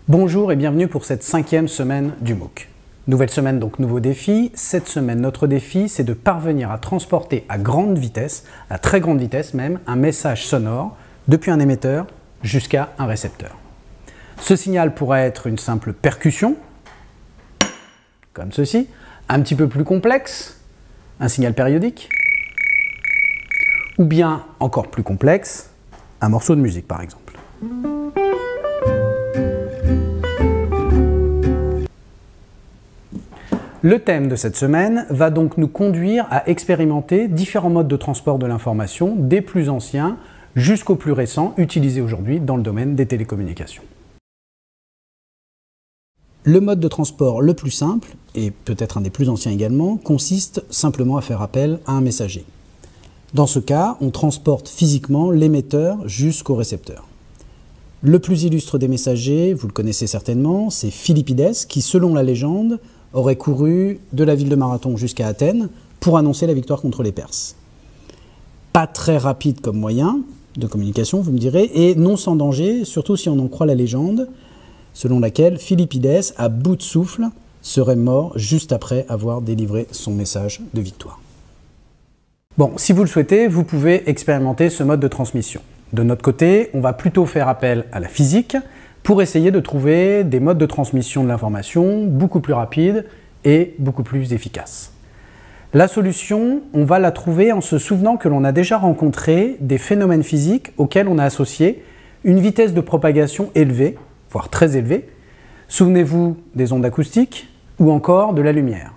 Bonjour et bienvenue pour cette 5e semaine du MOOC. Nouvelle semaine, donc nouveau défi. Cette semaine, notre défi, c'est de parvenir à transporter à grande vitesse, à très grande vitesse même, un message sonore depuis un émetteur jusqu'à un récepteur. Ce signal pourrait être une simple percussion, comme ceci, un petit peu plus complexe, un signal périodique, ou bien encore plus complexe, un morceau de musique par exemple. Le thème de cette semaine va donc nous conduire à expérimenter différents modes de transport de l'information, des plus anciens jusqu'aux plus récents, utilisés aujourd'hui dans le domaine des télécommunications. Le mode de transport le plus simple, et peut-être un des plus anciens également, consiste simplement à faire appel à un messager. Dans ce cas, on transporte physiquement l'émetteur jusqu'au récepteur. Le plus illustre des messagers, vous le connaissez certainement, c'est Philippides qui, selon la légende, aurait couru de la ville de Marathon jusqu'à Athènes pour annoncer la victoire contre les Perses. Pas très rapide comme moyen de communication, vous me direz, et non sans danger, surtout si on en croit la légende, selon laquelle Philippides, à bout de souffle, serait mort juste après avoir délivré son message de victoire. Bon, si vous le souhaitez, vous pouvez expérimenter ce mode de transmission. De notre côté, on va plutôt faire appel à la physique, pour essayer de trouver des modes de transmission de l'information beaucoup plus rapides et beaucoup plus efficaces. La solution, on va la trouver en se souvenant que l'on a déjà rencontré des phénomènes physiques auxquels on a associé une vitesse de propagation élevée, voire très élevée. Souvenez-vous des ondes acoustiques ou encore de la lumière.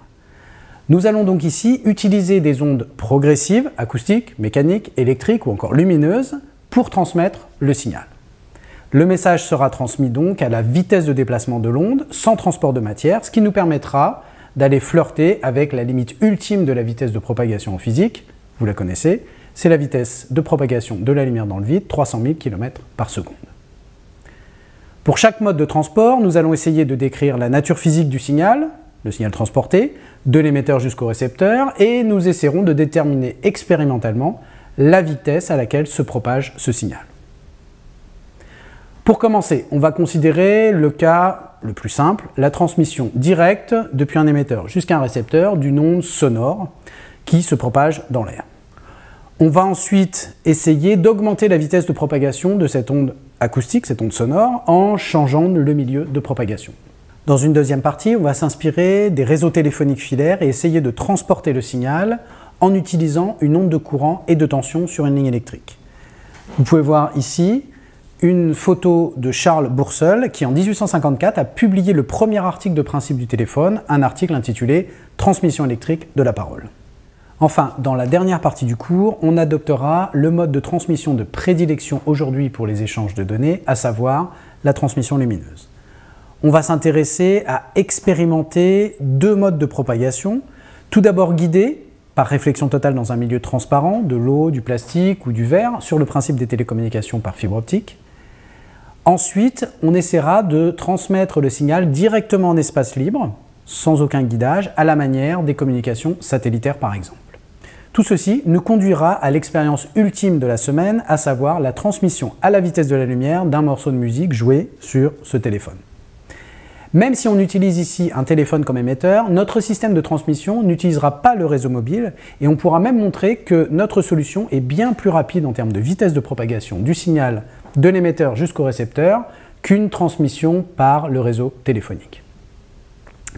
Nous allons donc ici utiliser des ondes progressives, acoustiques, mécaniques, électriques ou encore lumineuses, pour transmettre le signal. Le message sera transmis donc à la vitesse de déplacement de l'onde, sans transport de matière, ce qui nous permettra d'aller flirter avec la limite ultime de la vitesse de propagation en physique, vous la connaissez, c'est la vitesse de propagation de la lumière dans le vide, 300 000 km par seconde. Pour chaque mode de transport, nous allons essayer de décrire la nature physique du signal, le signal transporté, de l'émetteur jusqu'au récepteur, et nous essaierons de déterminer expérimentalement la vitesse à laquelle se propage ce signal. Pour commencer, on va considérer le cas le plus simple, la transmission directe depuis un émetteur jusqu'à un récepteur d'une onde sonore qui se propage dans l'air. On va ensuite essayer d'augmenter la vitesse de propagation de cette onde acoustique, cette onde sonore, en changeant le milieu de propagation. Dans une deuxième partie, on va s'inspirer des réseaux téléphoniques filaires et essayer de transporter le signal en utilisant une onde de courant et de tension sur une ligne électrique. Vous pouvez voir ici une photo de Charles Bourseul qui en 1854 a publié le premier article de principe du téléphone, un article intitulé « Transmission électrique de la parole ». Enfin, dans la dernière partie du cours, on adoptera le mode de transmission de prédilection aujourd'hui pour les échanges de données, à savoir la transmission lumineuse. On va s'intéresser à expérimenter deux modes de propagation, tout d'abord guidés par réflexion totale dans un milieu transparent, de l'eau, du plastique ou du verre, sur le principe des télécommunications par fibre optique. Ensuite, on essaiera de transmettre le signal directement en espace libre, sans aucun guidage, à la manière des communications satellitaires par exemple. Tout ceci nous conduira à l'expérience ultime de la semaine, à savoir la transmission à la vitesse de la lumière d'un morceau de musique joué sur ce téléphone. Même si on utilise ici un téléphone comme émetteur, notre système de transmission n'utilisera pas le réseau mobile et on pourra même montrer que notre solution est bien plus rapide en termes de vitesse de propagation du signal de l'émetteur jusqu'au récepteur qu'une transmission par le réseau téléphonique.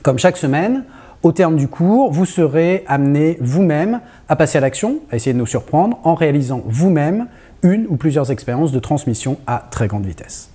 Comme chaque semaine, au terme du cours, vous serez amené vous-même à passer à l'action, à essayer de nous surprendre en réalisant vous-même une ou plusieurs expériences de transmission à très grande vitesse.